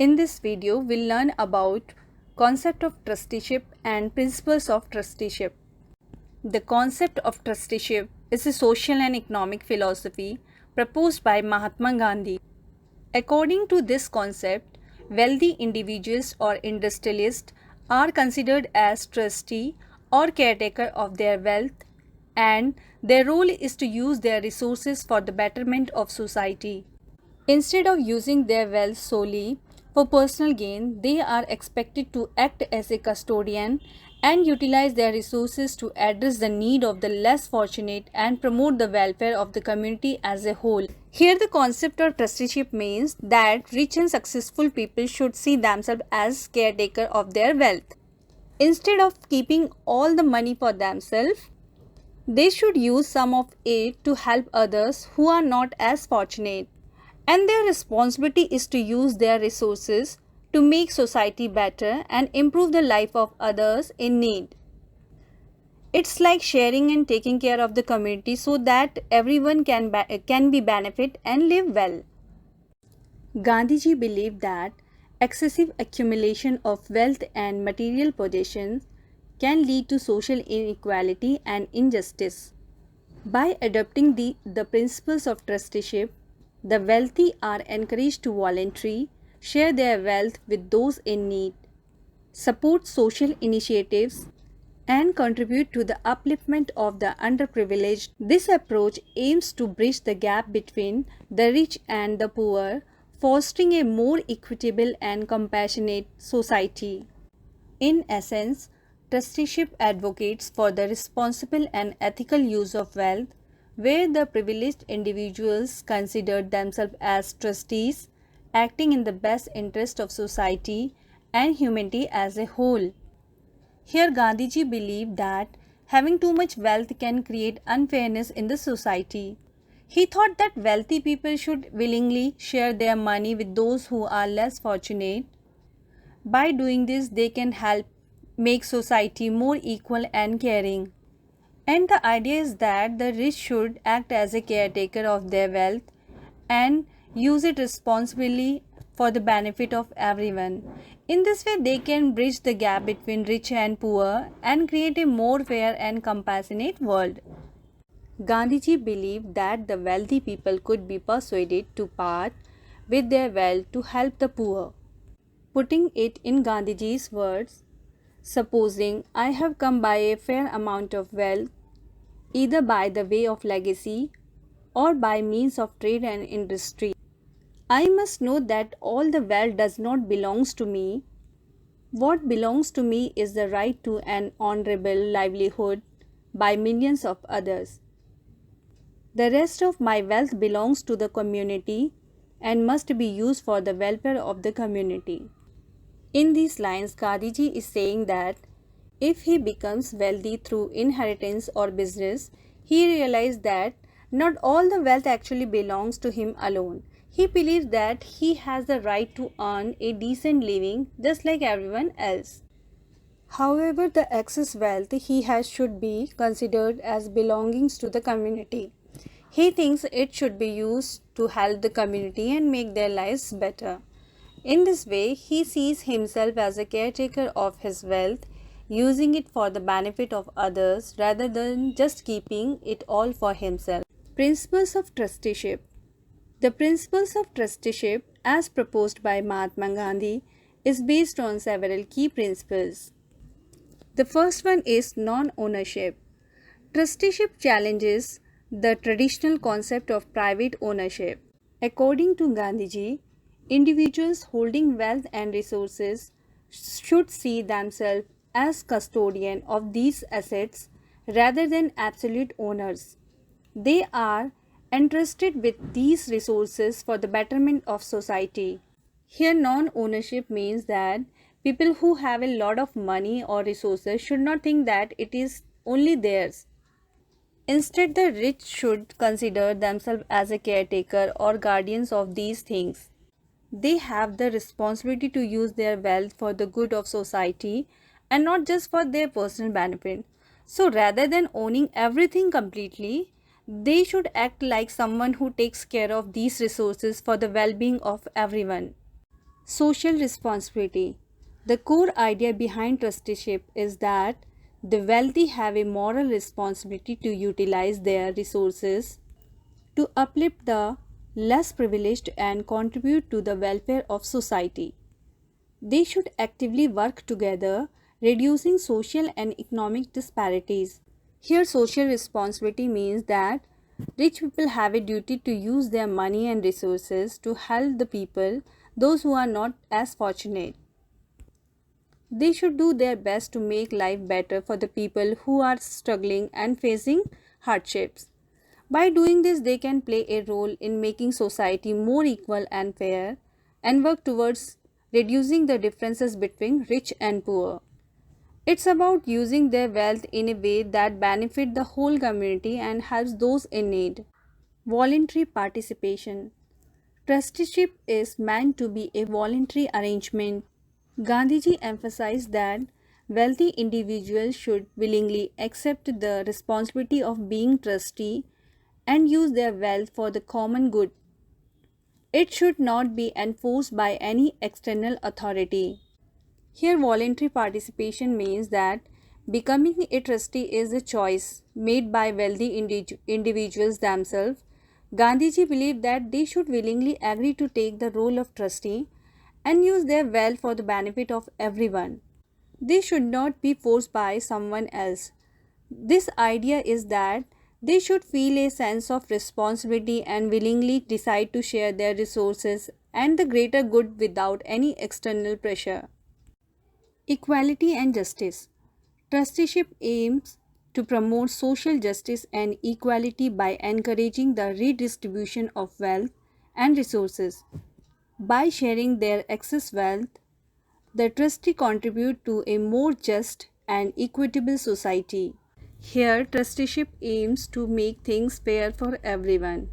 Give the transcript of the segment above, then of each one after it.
In this video, we'll learn about concept of trusteeship and principles of trusteeship. The concept of trusteeship is a social and economic philosophy proposed by Mahatma Gandhi. According to this concept, wealthy individuals or industrialists are considered as trustee or caretaker of their wealth, and their role is to use their resources for the betterment of society. Instead of using their wealth solely for personal gain, they are expected to act as a custodian and utilize their resources to address the need of the less fortunate and promote the welfare of the community as a whole. Here, the concept of trusteeship means that rich and successful people should see themselves as caretaker of their wealth. Instead of keeping all the money for themselves, they should use some of it to help others who are not as fortunate. And their responsibility is to use their resources to make society better and improve the life of others in need. It's like sharing and taking care of the community so that everyone can be benefit and live well. Gandhiji believed that excessive accumulation of wealth and material possessions can lead to social inequality and injustice. By adopting the principles of trusteeship, the wealthy are encouraged to voluntarily share their wealth with those in need, support social initiatives, and contribute to the upliftment of the underprivileged. This approach aims to bridge the gap between the rich and the poor, fostering a more equitable and compassionate society. In essence, trusteeship advocates for the responsible and ethical use of wealth, where the privileged individuals consider themselves as trustees, acting in the best interest of society and humanity as a whole. Here, Gandhiji believed that having too much wealth can create unfairness in the society. He thought that wealthy people should willingly share their money with those who are less fortunate. By doing this, they can help make society more equal and caring. And the idea is that the rich should act as a caretaker of their wealth and use it responsibly for the benefit of everyone. In this way, they can bridge the gap between rich and poor and create a more fair and compassionate world. Gandhiji believed that the wealthy people could be persuaded to part with their wealth to help the poor. Putting it in Gandhiji's words, supposing I have come by a fair amount of wealth, either by the way of legacy or by means of trade and industry, I must know that all the wealth does not belong to me. What belongs to me is the right to an honorable livelihood by millions of others. The rest of my wealth belongs to the community and must be used for the welfare of the community. In these lines, Gandhiji is saying that if he becomes wealthy through inheritance or business, he realizes that not all the wealth actually belongs to him alone. He believes that he has the right to earn a decent living just like everyone else. However, the excess wealth he has should be considered as belongings to the community. He thinks it should be used to help the community and make their lives better. In this way, he sees himself as a caretaker of his wealth, using it for the benefit of others rather than just keeping it all for himself. Principles of trusteeship. The principles of trusteeship, as proposed by Mahatma Gandhi, is based on several key principles. The first one is non-ownership. Trusteeship challenges the traditional concept of private ownership. According to Gandhiji, individuals holding wealth and resources should see themselves as custodian of these assets rather than absolute owners. They are entrusted with these resources for the betterment of society. Here, non-ownership means that people who have a lot of money or resources should not think that it is only theirs. Instead, the rich should consider themselves as a caretaker or guardians of these things. They have the responsibility to use their wealth for the good of society and not just for their personal benefit. So rather than owning everything completely, they should act like someone who takes care of these resources for the well-being of everyone. Social responsibility. The core idea behind trusteeship is that the wealthy have a moral responsibility to utilize their resources to uplift the less privileged and contribute to the welfare of society. They should actively work together, reducing social and economic disparities. Here, social responsibility means that rich people have a duty to use their money and resources to help the people, those who are not as fortunate. They should do their best to make life better for the people who are struggling and facing hardships. By doing this, they can play a role in making society more equal and fair and work towards reducing the differences between rich and poor. It's about using their wealth in a way that benefits the whole community and helps those in need. Voluntary participation. Trusteeship is meant to be a voluntary arrangement. Gandhiji emphasized that wealthy individuals should willingly accept the responsibility of being trustee and use their wealth for the common good. It should not be enforced by any external authority. Here, voluntary participation means that becoming a trustee is a choice made by wealthy individuals themselves. Gandhiji believed that they should willingly agree to take the role of trustee and use their wealth for the benefit of everyone. They should not be forced by someone else. This idea is that they should feel a sense of responsibility and willingly decide to share their resources and the greater good without any external pressure. Equality and justice. Trusteeship aims to promote social justice and equality by encouraging the redistribution of wealth and resources. By sharing their excess wealth, the trustee contribute to a more just and equitable society. Here, trusteeship aims to make things fair for everyone.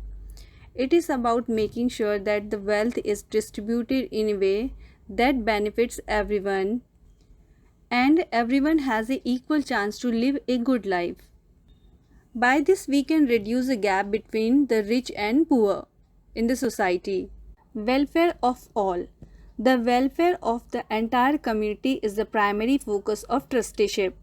It is about making sure that the wealth is distributed in a way that benefits everyone and everyone has an equal chance to live a good life. By this, we can reduce the gap between the rich and poor in the society. Welfare of all. The welfare of the entire community is the primary focus of trusteeship.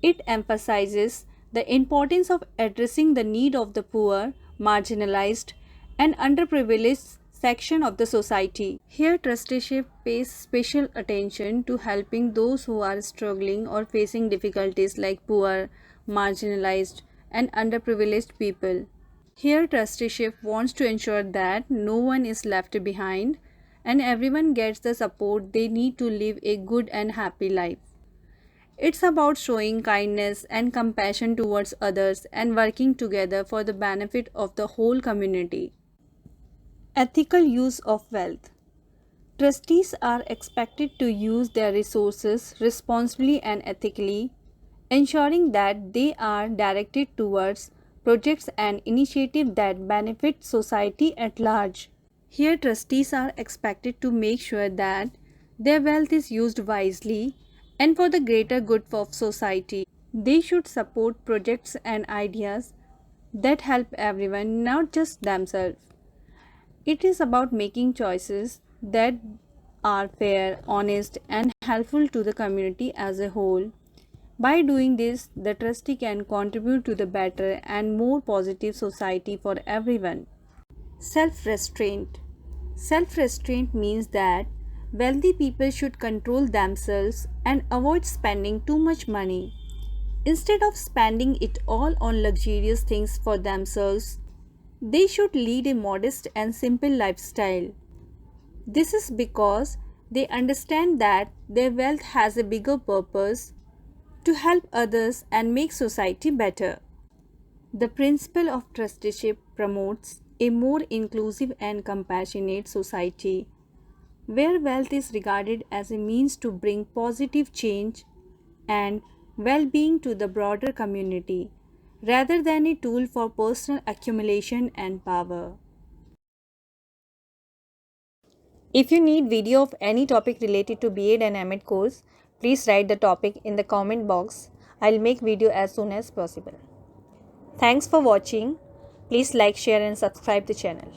It emphasizes the importance of addressing the need of the poor, marginalized, and underprivileged section of the society. Here, trusteeship pays special attention to helping those who are struggling or facing difficulties like poor, marginalized, and underprivileged people. Here, trusteeship wants to ensure that no one is left behind and everyone gets the support they need to live a good and happy life. It's about showing kindness and compassion towards others and working together for the benefit of the whole community. Ethical use of wealth. Trustees are expected to use their resources responsibly and ethically, ensuring that they are directed towards projects and initiatives that benefit society at large. Here, trustees are expected to make sure that their wealth is used wisely and for the greater good of society. They should support projects and ideas that help everyone, not just themselves. It is about making choices that are fair, honest, and helpful to the community as a whole. By doing this, the trustee can contribute to the better and more positive society for everyone. Self-restraint. Self-restraint means that wealthy people should control themselves and avoid spending too much money. Instead of spending it all on luxurious things for themselves, they should lead a modest and simple lifestyle. This is because they understand that their wealth has a bigger purpose to help others and make society better. The principle of trusteeship promotes a more inclusive and compassionate society where wealth is regarded as a means to bring positive change and well-being to the broader community rather than a tool for personal accumulation and power. If you need video of any topic related to B.ed and M.ed course, please write the topic in the comment box. I'll make video as soon as possible. Thanks for watching. Please like, share and subscribe the channel.